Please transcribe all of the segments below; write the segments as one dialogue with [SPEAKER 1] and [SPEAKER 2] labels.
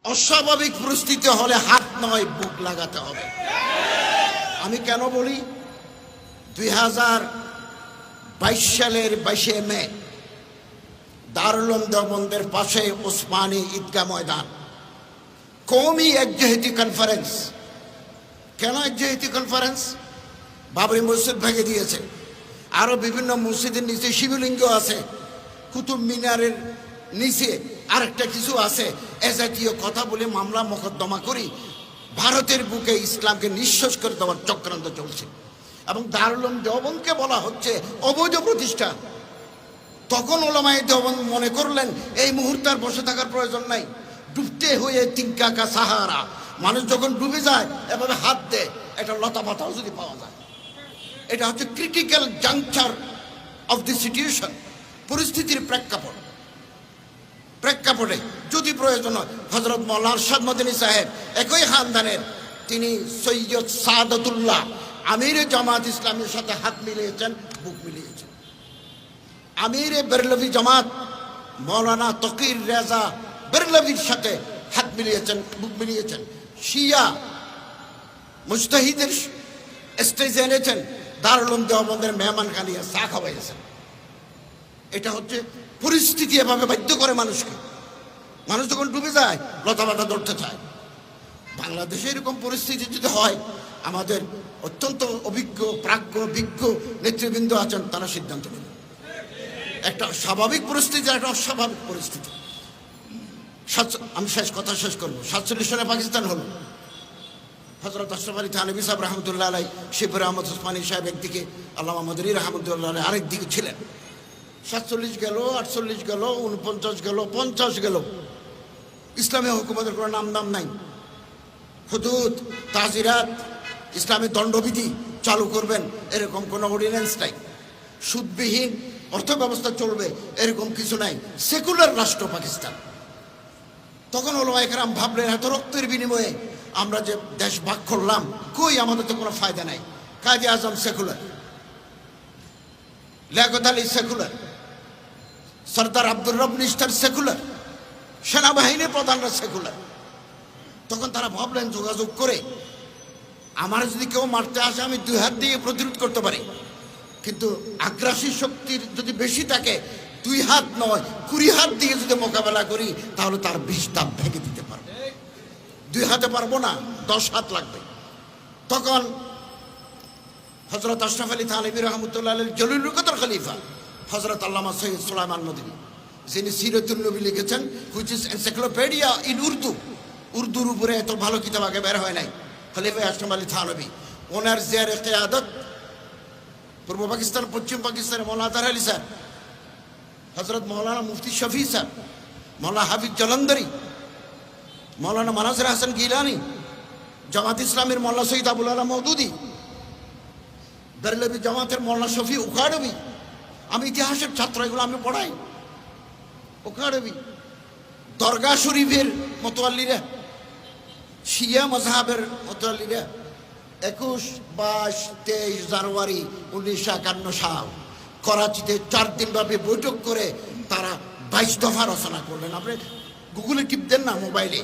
[SPEAKER 1] অস্বাভাবিক পরিস্থিতি হলে হাত নয় বুক লাগাতে হবে। আমি কেন বলি, 2022 সালের 22শে মে দারুল উলুম দেওবন্দের পাশে ওসমানী ঈদগাহ ময়দান কওমি একজেহেতি কনফারেন্স। কেন একজেহেতি কনফারেন্স? বাবরি মসজিদ ভেঙে দিয়েছে, আরো বিভিন্ন মসজিদের নিচে শিবলিঙ্গ আছে, কুতুব মিনারের নিচে আরেকটা কিছু আছে, এ জাতীয় কথা বলে মামলা মোকদ্দমা করি ভারতের বুকে ইসলামকে নিঃশেষ করে দেওয়ার চক্রান্ত চলছে। এবং দারুল উলুম দেওবন্দকে বলা হচ্ছে অবৈধ প্রতিষ্ঠান। তখন ওলামায়ে দেওবন্দ মনে করলেন এই মুহূর্তে আর বসে থাকার প্রয়োজন নাই, ডুবতে হয়ে তিনকা কা সাহারা। মানুষ যখন ডুবে যায় এভাবে হাত দেয়, একটা লতা পাতাও যদি পাওয়া যায়, এটা হচ্ছে critical juncture of the situation, পরিস্থিতির প্রেক্ষাপটে যদি প্রয়োজন হয়। হযরত মাওলানা আরশাদ মদনী সাহেব একই খানদানের, তিনি সৈয়দ সাদাতুল্লাহ আমিরে জামাত ইসলামের সাথে হাত মিলিয়েছেন, বুক মিলিয়েছেন। আমিরে বেরলভি জামাত মাওলানা তকির রেজা বেরলভির সাথে হাত মিলিয়েছেন, বুক মিলিয়েছেন। শিয়া মুজতাহিদের স্টেজে এনেছেন, দারুল উলুম দেওবন্দের মেহমানখানিয়া চা খাওয়াইছেন। এটা হচ্ছে পরিস্থিতি, এভাবে বাধ্য করে মানুষকে। মানুষ যখন ডুবে যায় লতাপাতা ধরতে চায়। বাংলাদেশে এরকম পরিস্থিতি যদি হয়, আমাদের অত্যন্ত অভিজ্ঞ বিজ্ঞ নেতৃবৃন্দ আছেন, তারা সিদ্ধান্ত নেবেন। একটা স্বাভাবিক পরিস্থিতি, একটা অস্বাভাবিক পরিস্থিতি। আমি কথা শেষ করবো। 47 সালে পাকিস্তান হলো। হযরত আশরাফ আলী থানভী সাহেব রহমতুল্লাহ আলাই, শিবুর আহমদ ওসমানী সাহেব একদিকে, আল্লামা মদনী রহমতুল্লাহ আলাই আরেক দিকে ছিলেন। 47 গেল, 48 গেল, 49 গেল, 50 গেল, ইসলামী হুকুমতের কোনো নাম নাই। হুদুদ, তাজিরাত, ইসলামী দণ্ডবিধি চালু করবেন এরকম কোনো অর্ডিন্যান্স নাই। সুদবিহীন অর্থ ব্যবস্থা চলবে এরকম কিছু নাই। সেকুলার রাষ্ট্র পাকিস্তান। তখন ওলামায়ে কেরাম ভাবলেন এত রক্তের বিনিময়ে আমরা যে দেশ ভাগ করলাম, কই আমাদের তো কোনো ফায়দা নাই। কাজী আজম সেকুলার, লিয়াকত আলী সেকুলার, সরদার আব্দুর রব নিস্টার সেকুলার, সেনাবাহিনীর প্রধানরা সেকুলার। তখন তারা ভাবলেন যোগাযোগ করে আমার যদি কেউ মারতে আসে আমি 2 হাত দিয়ে প্রতিরোধ করতে পারি, কিন্তু আগ্রাসী শক্তির যদি বেশি থাকে 2 হাত নয় 20 হাত দিয়ে যদি মোকাবেলা করি তাহলে তার 20 দাঁত ভেঙে দিতে পারবো। 2 হাতে পারবো না, 10 হাত লাগবে। তখন হযরত আশরাফ আলী থানভী রহমতুল্লাহ আলাইহির জলিলুল কদর খলিফা হযরত আল্লামা সৈয়দ সুলাইমান মদনী, যিনি সিরাতুন নবী লিখেছেন, which is encyclopedia in Urdu, উর্দুর উপরে এত ভালো কিতাব আগে বের হয় নাই। খলিফা আশরাফ আলী থানভী, ওনার জিয়ারে কিয়াদত পূর্ব পাকিস্তান, পশ্চিম পাকিস্তানের মৌলানা আতার আলী স্যার, হযরত মৌলানা মুফতি শফি স্যার, মৌলানা হাফিজ জলন্দরি, মৌলানা মানাজির হাসান গিলানি, জামাত ইসলামের মৌলানা সৈয়দ আবুল আলা মওদুদি, বেরলভি জামাতের মৌলানা শফি উখাড়বি। আমি ইতিহাসের ছাত্র, এগুলো আমি পড়াই। উখাড়বি, দরগা শরীফের মোতোয়াল্লিরা, শিয়া মযহাবের মোতোয়াল্লিরা 21, 22, 23 জানুয়ারি 1951 সাল করাচিতে 4 দিন ব্যাপী বৈঠক করে তারা 22 দফা রচনা করলেন। আপনি গুগলে টিপ দেন না মোবাইলে,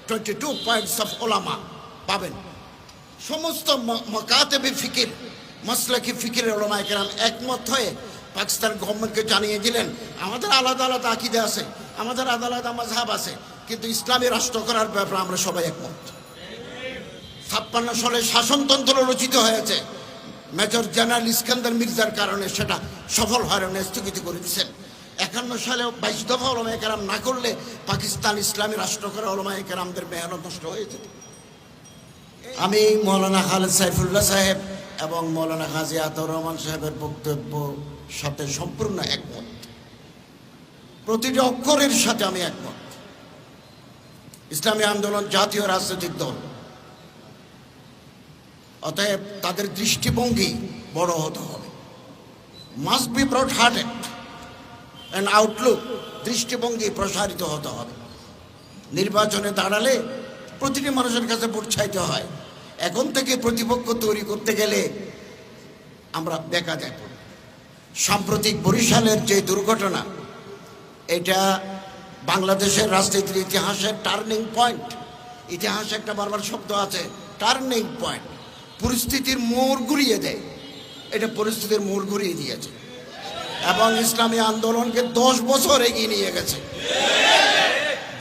[SPEAKER 1] 22 পয়েন্টস অফ ওলামা পাবেন। সমস্ত মাকাতেবে ফিকির, মাসলাকি ফিকিরের ওলামায়ে কেরাম একমত হয়ে পাকিস্তান গভর্নমেন্টকে জানিয়ে দিলেন আমাদের আলাদা আলাদা আকীদা আছে, আমাদের আলাদা আলাদা মাযহাব আছে, কিন্তু ইসলামী রাষ্ট্র করার ব্যাপারে আমরা সবাই একমত। 56 সালে শাসনতন্ত্র রচিত হয়েছে, মেজর জেনারেল ইস্কান্দার মির্জার কারণে সেটা সফল হয় না, স্থগিত করে দিচ্ছেন। 51 সালে 22 দফা ওলামায়ে কেরাম না করলে পাকিস্তান ইসলামী রাষ্ট্র করা ওলামায়ে কেরামদের মেহনত নষ্ট হয়ে যেত। আমি মৌলানা খালেদ সাইফুল্লাহ সাহেব এবং মৌলানা গাজী আতাউর রহমান সাহেবের বক্তব্য সাথে সম্পূর্ণ একমত, প্রতিটি অক্ষরের সাথে আমি একমত। ইসলামী আন্দোলন জাতীয় রাজনৈতিক দল, অতএব তাদের দৃষ্টিভঙ্গি বড় হতে হবে। Must be broad hearted and outlook, দৃষ্টিভঙ্গি প্রসারিত হতে হবে। নির্বাচনে দাঁড়ালে প্রতিটি মানুষের কাছে ভোট চাইতে হয়। এখন থেকে প্রতিপক্ষ তৈরি করতে গেলে আমরা দেখা যায়। সাম্প্রতিক বরিশালের যে দুর্ঘটনা, এটা বাংলাদেশের রাজনীতির ইতিহাসের টার্নিং পয়েন্ট। ইতিহাসে একটা বারবার শব্দ আছে, টার্নিং পয়েন্ট। পরিস্থিতির মোড় ঘুরিয়ে দেয়, এটা পরিস্থিতির মোড় ঘুরিয়ে দিয়েছে এবং ইসলামী আন্দোলনকে 10 বছর এগিয়ে নিয়ে গেছে।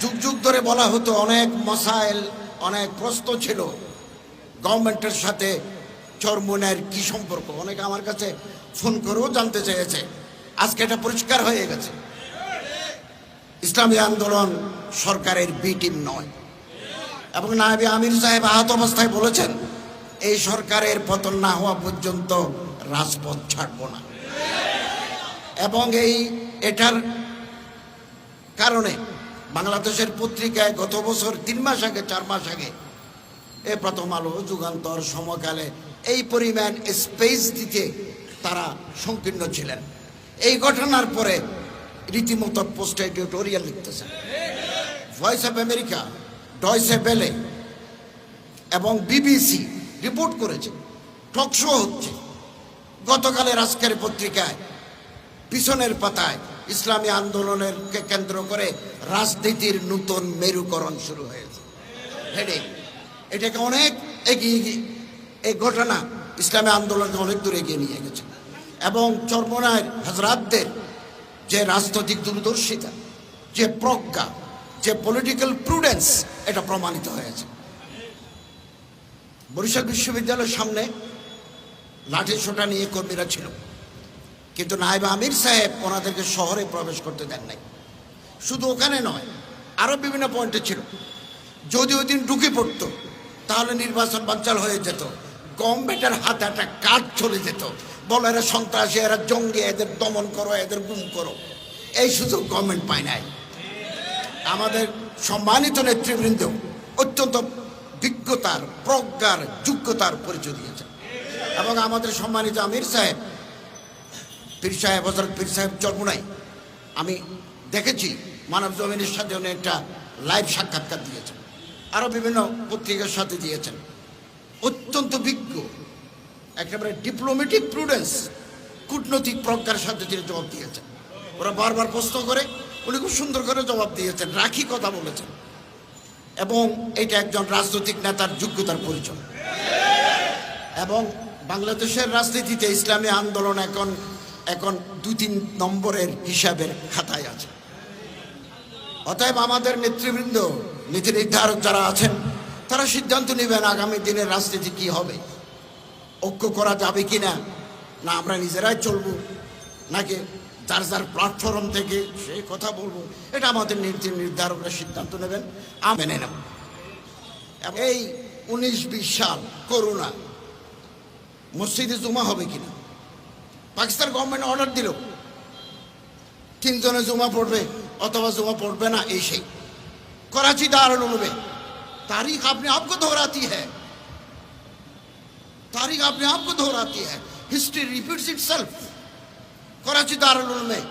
[SPEAKER 1] যুগ যুগ ধরে বলা হতো, অনেক মাসাইল, অনেক প্রশ্ন ছিল গভর্নমেন্টের সাথে চরমোনাইয়ের কি সম্পর্ক। অনেকে আমার কাছে ফোন করেও জানতে চেয়েছে। আজকে এটা পরিষ্কার হয়ে গেছে, ইসলামী আন্দোলন সরকারের বি টিম নয়। এবং নায়েবে আমির সাহেব আহত অবস্থায় বলেছেন, এই সরকারের পতন না হওয়া পর্যন্ত রাজপথ ছাড়ব না। এবং এটার কারণে বাংলাদেশের পত্রিকায় গত বছর 3 মাস আগে 4 মাস আগে প্রথম আলো, যুগান্তর, সমকালে এই পরিমাণ স্পেস দিতে তারা সংকীর্ণ ছিলেন। এই ঘটনার পরে রীতিমতো পোস্ট এডিটোরিয়াল লিখতেছেন। Voice of America, Deutsche Welle এবং বিবিসি রিপোর্ট করেছে, টকশো হচ্ছে। গতকালের আজকের পত্রিকায় পিছনের পাতায় ইসলামী আন্দোলনকে কেন্দ্র করে রাজনীতির নতুন মেরুকরণ শুরু হয়েছে। হেডিং, এটাকে অনেক এগিয়ে এই ঘটনা ইসলামী আন্দোলনকে অনেক দূর এগিয়ে নিয়ে গেছে এবং চরমোনাইয়ের হাজরাতদের যে রাজনৈতিক দূরদর্শিতা, যে প্রজ্ঞা, যে পলিটিক্যাল প্রুডেন্স, এটা প্রমাণিত হয়েছে। বরিশাল বিশ্ববিদ্যালয়ের সামনে লাঠিসোঁটা নিয়ে কর্মীরা ছিল, কিন্তু নায়েবে আমির সাহেব ওনাদেরকে শহরে প্রবেশ করতে দেন নাই। শুধু ওখানে নয়, আরো বিভিন্ন পয়েন্টে ছিল। যদি ওই দিন ঢুকে পড়তো তাহলে নির্বাচন বানচাল হয়ে যেত, গভর্নমেন্টের হাতে একটা কাজ চলে যেত, বলো এরা সন্ত্রাসী, এরা জঙ্গি, এদের দমন করো, এদের গুম করো। এই সুযোগ গভর্নমেন্ট পায় নাই। আমাদের সম্মানিত নেতৃবৃন্দ অত্যন্ত বিজ্ঞতার, প্রজ্ঞার, যোগ্যতার পরিচয় দিয়েছেন এবং আমাদের সম্মানিত আমির সাহেব, পীর সাহেব, হযরত পীর সাহেব চরমোনাই, আমি দেখেছি মানব জমিনের সাথে উনি একটা লাইভ সাক্ষাৎকার দিয়েছেন, আরও বিভিন্ন পত্রিকার সাথে দিয়েছেন। অত্যন্ত বিজ্ঞ, একেবারে ডিপ্লোম্যাটিক প্রুডেন্স, কূটনৈতিক প্রজ্ঞার সাথে তিনি জবাব দিয়েছেন। ওরা বারবার প্রশ্ন করে, উনি খুব সুন্দর করে জবাব দিয়েছেন, রাখি কথা বলেছেন এবং এটা একজন রাজনৈতিক নেতার যোগ্যতার পরিচয়। এবং বাংলাদেশের রাজনীতিতে ইসলামী আন্দোলন এখন 2-3 নম্বরের হিসাবের খাতায় আছে। অতএব আমাদের নেতৃবৃন্দ, নীতি নির্ধারক যারা আছেন, তারা সিদ্ধান্ত নেবেন আগামী দিনের রাজনীতি কি হবে, ঐক্য করা যাবে কিনা, না আমরা নিজেরাই চলবো, নাকি যার যার প্ল্যাটফর্ম থেকে সেই কথা বলবো। এটা আমাদের নীতি নির্ধারকরা সিদ্ধান্ত নেবেন, আমি মেনে নেব। এই 19-20 সাল করোনা, মসজিদে জুমা হবে কিনা, পাকিস্তান গভর্নমেন্ট অর্ডার দিল 3 জনে জুমা পড়বে অথবা জুমা পড়বে না, এই সেই। कराची दारुल उलूम में तारीख अपने आप को दोहराती है, तारीख अपने आप को दोहराती है, history repeats itself. Karachi Darul Uloom में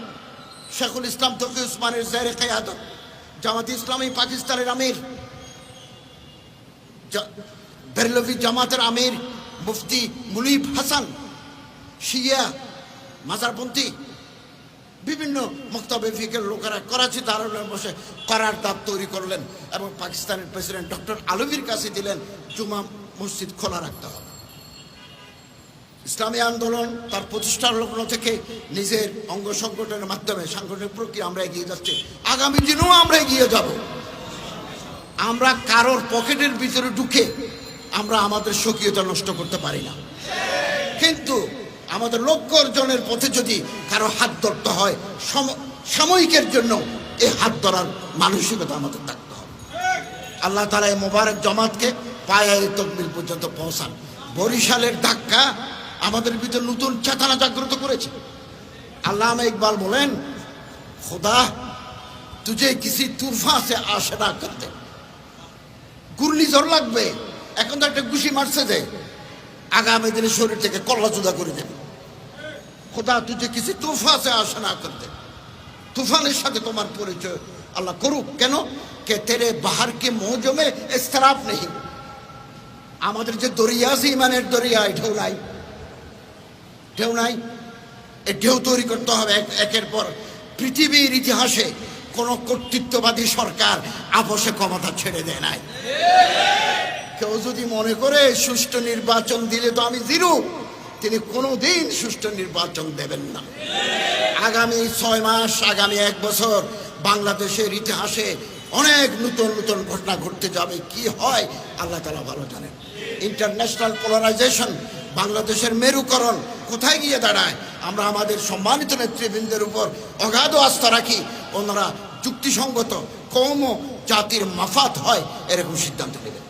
[SPEAKER 1] शेखुल इस्लाम तकी उस्मानी ज़ेर क़यादत जमात इस्लामी पाकिस्तान अमीर, बेरलवी जमात अमीर मुफ्ती मुनीब हसन, शिया মাজারপন্থী বিভিন্ন মক্তবে ফিকের লোকেরা করাচি দারুলে বসে করারদাদ তৈরি করলেন এবং পাকিস্তানের প্রেসিডেন্ট ডক্টর আলভির কাছে দিলেন জুমা মসজিদ খোলা রাখতে হবে। ইসলামী আন্দোলন তার প্রতিষ্ঠার লগ্ন থেকে নিজের অঙ্গ সংগঠনের মাধ্যমে সাংগঠনিক প্রক্রিয়া আমরা এগিয়ে যাচ্ছি, আগামী দিনেও আমরা এগিয়ে যাব। আমরা কারোর পকেটের ভিতরে ঢুকে আমরা আমাদের স্বকীয়তা নষ্ট করতে পারি না, কিন্তু আমাদের লক্ষ্য অর্জনের পথে যদি কারো হাত ধরতে হয়, সাময়িকের জন্য এই হাত ধরার মানসিকতা আমাদের থাকতে হবে। আল্লাহ তাআলা এই মোবারক জামাতকে পায়ে তকবীর পর্যন্ত পৌঁছান। বরিশালের ধাক্কা আমাদের ভিতরে নতুন চেতনা জাগ্রত করেছে। আল্লামা ইকবাল বলেন, খুদা তুঝে কিসি তুফা সে আশরা করতে, ঘূর্ণিঝড় লাগবে, এখন তো একটা ঘুষি মারছে যে আগামী দিনে শরীর থেকে কল্লা জুদা করে দেবে। खुदा तुझे किसी तूफान से आशा ना कर दे, तूफाনের সাথে তোমার পরিচয় আল্লাহ করুক। কেন? কে তেরে বাহার কে মৌজো মে ইসতিরাফ নেই। আমাদের যে দরিয়া আছে ইমানের দরিয়া, ঢেউ নাই, ঢেউ নাই। এই ঢেউ তৈরি করতে হবে একের পর। পৃথিবীর ইতিহাসে কোন কর্তৃত্ববাদী সরকার আপোষে ক্ষমতা ছেড়ে দেয় নাই। কেউ যদি মনে করে সুষ্ঠু নির্বাচন দিলে তো আমি জিরো, তিনি কোনোদিন সুষ্ঠু নির্বাচন দেবেন না। আগামী 6 মাস, আগামী 1 বছর বাংলাদেশের ইতিহাসে অনেক নতুন নতুন ঘটনা ঘটতে যাবে। কি হয় আল্লাহ তাআলা ভালো জানেন। ইন্টারন্যাশনাল পোলারাইজেশন, বাংলাদেশের মেরুকরণ কোথায় গিয়ে দাঁড়ায়, আমরা আমাদের সম্মানিত নেতৃবৃন্দের উপর অগাধ আস্থা রাখি। ওনারা যুক্তিসঙ্গত কওম ও জাতির মাফাত হয় এরকম সিদ্ধান্ত নেবেন।